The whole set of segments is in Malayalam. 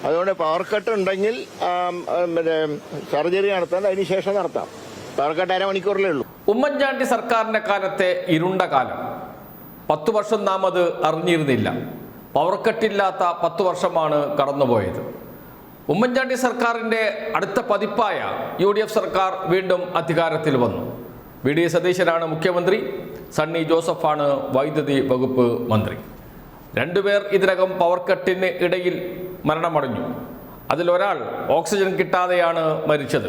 അതുകൊണ്ട് പവർ കട്ട് ഉണ്ടെങ്കിൽ സർജറി നടത്താൻ അതിനുശേഷം നടത്താം. പവർ കട്ട് അരമണിക്കൂറിലേ ഉള്ളൂ. ഉമ്മൻചാണ്ടി സർക്കാരിന്റെ കാലത്തെ ഇരുണ്ട കാലം 10 വർഷം നാം അത് അറിഞ്ഞിരുന്നില്ല. പവർ കട്ടില്ലാത്ത 10 വർഷമാണ് കടന്നുപോയത്. ഉമ്മൻചാണ്ടി സർക്കാരിൻ്റെ അടുത്ത പതിപ്പായ UDF സർക്കാർ വീണ്ടും അധികാരത്തിൽ വന്നു. VD സതീശനാണ് മുഖ്യമന്ത്രി, സണ്ണി ജോസഫാണ് വൈദ്യുതി വകുപ്പ് മന്ത്രി. രണ്ടുപേർ ഇതിനകം പവർ കട്ടിന് ഇടയിൽ മരണമടഞ്ഞു. അതിലൊരാൾ ഓക്സിജൻ കിട്ടാതെയാണ് മരിച്ചത്.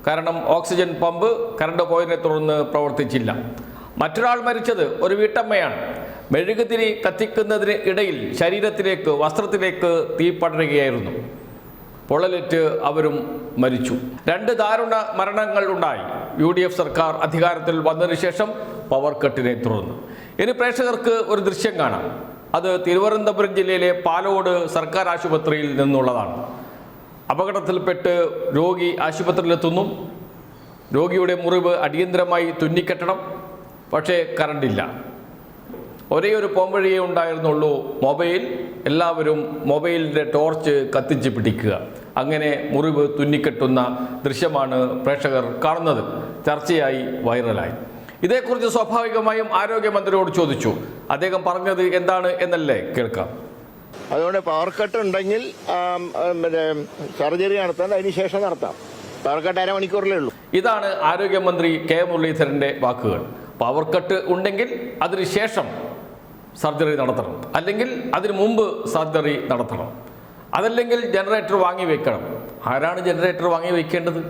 കാരണം ഓക്സിജൻ പമ്പ് കറണ്ട് പോയതിനെ തുടർന്ന് പ്രവർത്തിച്ചില്ല. മറ്റൊരാൾ മരിച്ചത് ഒരു വീട്ടമ്മയാണ്. മെഴുകുതിരി കത്തിക്കുന്നതിന് ഇടയിൽ ശരീരത്തിലേക്ക്, വസ്ത്രത്തിലേക്ക് തീ പടരുകയായിരുന്നു. പൊള്ളലേറ്റ് അവരും മരിച്ചു. 2 ദാരുണ മരണങ്ങൾ ഉണ്ടായി UDF സർക്കാർ അധികാരത്തിൽ വന്നതിന് ശേഷം പവർ കട്ടിനെ തുടർന്ന്. ഇനി പ്രേക്ഷകർക്ക് ഒരു ദൃശ്യം കാണാം. അത് തിരുവനന്തപുരം ജില്ലയിലെ പാലോട് സർക്കാർ ആശുപത്രിയിൽ നിന്നുള്ളതാണ്. അപകടത്തിൽപ്പെട്ട് രോഗി ആശുപത്രിയിലെത്തുന്നു. രോഗിയുടെ മുറിവ് അടിയന്തരമായി തുന്നിക്കെട്ടണം. പക്ഷേ കറണ്ടില്ല. ഒരേ ഒരു പോംവഴിയേ ഉണ്ടായിരുന്നുള്ളൂ, മൊബൈൽ. എല്ലാവരും മൊബൈലിൻ്റെ ടോർച്ച് കത്തിച്ച് പിടിക്കുക. അങ്ങനെ മുറിവ് തുന്നിക്കെട്ടുന്ന ദൃശ്യമാണ് പ്രേക്ഷകർ കാണുന്നത്. ചർച്ചയായി, വൈറലായി. ഇതേക്കുറിച്ച് സ്വാഭാവികമായും ആരോഗ്യമന്ത്രിയോട് ചോദിച്ചു. അദ്ദേഹം പറഞ്ഞത് എന്താണ് എന്നല്ലേ കേൾക്കാം. അതുകൊണ്ട് പവർ കട്ട് ഉണ്ടെങ്കിൽ സർജറി നടത്താൻ അതിനുശേഷം നടത്താം. പവർ കട്ട് അരമണിക്കൂറിലേ ഉള്ളൂ. ഇതാണ് ആരോഗ്യമന്ത്രി K മുരളീധരൻ്റെ വാക്കുകൾ. പവർ കട്ട് ഉണ്ടെങ്കിൽ അതിനുശേഷം സർജറി നടത്തണം, അല്ലെങ്കിൽ അതിനു മുമ്പ് സർജറി നടത്തണം. അതല്ലെങ്കിൽ ജനറേറ്റർ വാങ്ങി വെക്കണം. ആരാണ് ജനറേറ്റർ വാങ്ങി വെക്കേണ്ടത്?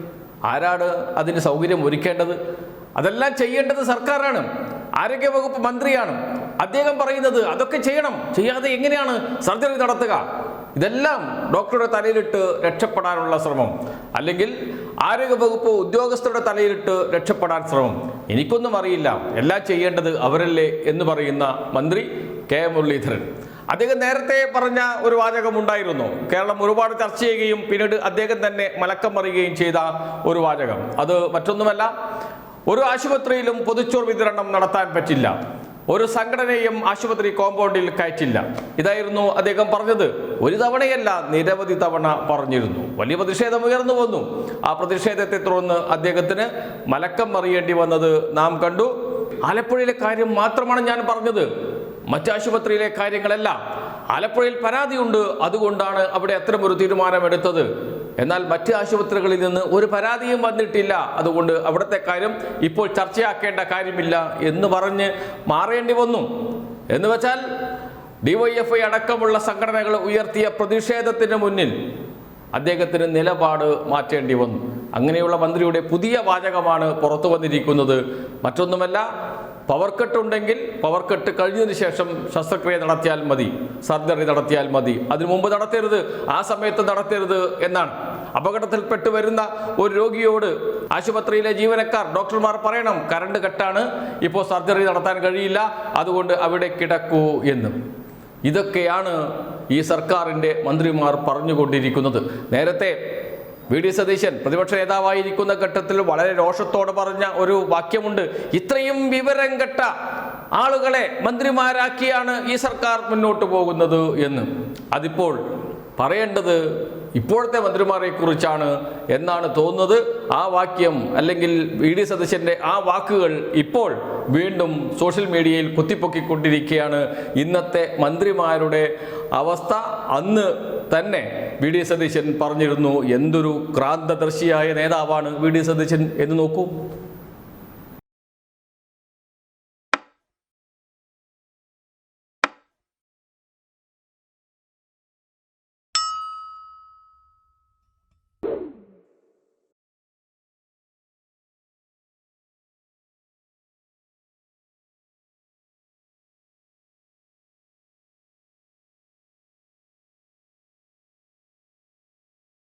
ആരാണ് അതിന് സൗകര്യം ഒരുക്കേണ്ടത്? അതെല്ലാം ചെയ്യേണ്ടത് സർക്കാരാണ്, ആരോഗ്യവകുപ്പ് മന്ത്രിയാണ്. അദ്ദേഹം പറയുന്നത് അതൊക്കെ ചെയ്യണം. ചെയ്യാതെ എങ്ങനെയാണ് സർജറി നടത്തുക? ഇതെല്ലാം ഡോക്ടറുടെ തലയിലിട്ട് രക്ഷപ്പെടാനുള്ള ശ്രമം, അല്ലെങ്കിൽ ആരോഗ്യവകുപ്പ് ഉദ്യോഗസ്ഥരുടെ തലയിലിട്ട് രക്ഷപ്പെടാൻ ശ്രമം. എനിക്കൊന്നും അറിയില്ല, എല്ലാം ചെയ്യേണ്ടത് അവരല്ലേ എന്ന് പറയുന്ന മന്ത്രി K മുരളീധരൻ. അദ്ദേഹം നേരത്തെ പറഞ്ഞ ഒരു വാചകമുണ്ടായിരുന്നു. കേരളം ഒരുപാട് ചർച്ച ചെയ്യുകയും പിന്നീട് അദ്ദേഹം തന്നെ മലക്കം മറിയുകയും ചെയ്ത ഒരു വാചകം. അത് മറ്റൊന്നുമല്ല, ഒരു ആശുപത്രിയിലും പൊതുച്ചോറ് വിതരണം നടത്താൻ പറ്റില്ല, ഒരു സംഘടനയും ആശുപത്രി കോമ്പൗണ്ടിൽ കയറ്റില്ല. ഇതായിരുന്നു അദ്ദേഹം പറഞ്ഞത്. ഒരു തവണയല്ല, നിരവധി തവണ പറഞ്ഞിരുന്നു. വലിയ പ്രതിഷേധം ഉയർന്നു വന്നു. ആ പ്രതിഷേധത്തെ തുടർന്ന് അദ്ദേഹത്തിന് മലക്കം മറിയേണ്ടി വന്നത് നാം കണ്ടു. ആലപ്പുഴയിലെ കാര്യം മാത്രമാണ് ഞാൻ പറഞ്ഞത്, മറ്റാശുപത്രിയിലെ കാര്യങ്ങളല്ല. ആലപ്പുഴയിൽ പരാതിയുണ്ട്, അതുകൊണ്ടാണ് അവിടെ അത്തരമൊരു തീരുമാനമെടുത്തത്. എന്നാൽ മറ്റ് ആശുപത്രികളിൽ നിന്ന് ഒരു പരാതിയും വന്നിട്ടില്ല, അതുകൊണ്ട് അവിടുത്തെ കാര്യം ഇപ്പോൾ ചർച്ചയാക്കേണ്ട കാര്യമില്ല എന്ന് പറഞ്ഞ് മാറേണ്ടി വന്നു. എന്ന് വെച്ചാൽ DYFI അടക്കമുള്ള സംഘടനകൾ ഉയർത്തിയ പ്രതിഷേധത്തിന് മുന്നിൽ അദ്ദേഹത്തിന് നിലപാട് മാറ്റേണ്ടി വന്നു. അങ്ങനെയുള്ള മന്ത്രിയുടെ പുതിയ വാചകമാണ് പുറത്തു വന്നിരിക്കുന്നത്. മറ്റൊന്നുമല്ല, പവർ കട്ട് ഉണ്ടെങ്കിൽ പവർ കട്ട് കഴിഞ്ഞതിന് ശേഷം ശസ്ത്രക്രിയ നടത്തിയാൽ മതി, സർജറി നടത്തിയാൽ മതി, അതിനു മുമ്പ് നടത്തരുത്, ആ സമയത്ത് നടത്തരുത് എന്നാണ്. അപകടത്തിൽപ്പെട്ട് വരുന്ന ഒരു രോഗിയോട് ആശുപത്രിയിലെ ജീവനക്കാർ, ഡോക്ടർമാർ പറയണം, കറണ്ട് കട്ടാണ്, ഇപ്പോൾ സർജറി നടത്താൻ കഴിയില്ല, അതുകൊണ്ട് അവിടെ കിടക്കൂ എന്ന്. ഇതൊക്കെയാണ് ഈ സർക്കാരിൻ്റെ മന്ത്രിമാർ പറഞ്ഞുകൊണ്ടിരിക്കുന്നത്. നേരത്തെ VD സതീശൻ പ്രതിപക്ഷ നേതാവായിരിക്കുന്ന ഘട്ടത്തിൽ വളരെ രോഷത്തോടെ പറഞ്ഞ ഒരു വാക്യമുണ്ട്: ഇത്രയും വിവരം കെട്ട ആളുകളെ മന്ത്രിമാരാക്കിയാണ് ഈ സർക്കാർ മുന്നോട്ട് പോകുന്നത് എന്ന്. അതിപ്പോൾ പറയേണ്ടത് ഇപ്പോഴത്തെ മന്ത്രിമാരെ കുറിച്ചാണ് എന്നാണ് തോന്നുന്നത്. ആ വാക്യം, അല്ലെങ്കിൽ VD സതീശൻ്റെ ആ വാക്കുകൾ ഇപ്പോൾ വീണ്ടും സോഷ്യൽ മീഡിയയിൽ കുത്തിപ്പൊക്കിക്കൊണ്ടിരിക്കുകയാണ്. ഇന്നത്തെ മന്ത്രിമാരുടെ അവസ്ഥ അന്ന് തന്നെ VD സതീശൻ പറഞ്ഞിരുന്നു. എന്തൊരു ക്രാന്തദർശിയായ നേതാവാണ് VD സതീശൻ എന്ന് നോക്കൂ.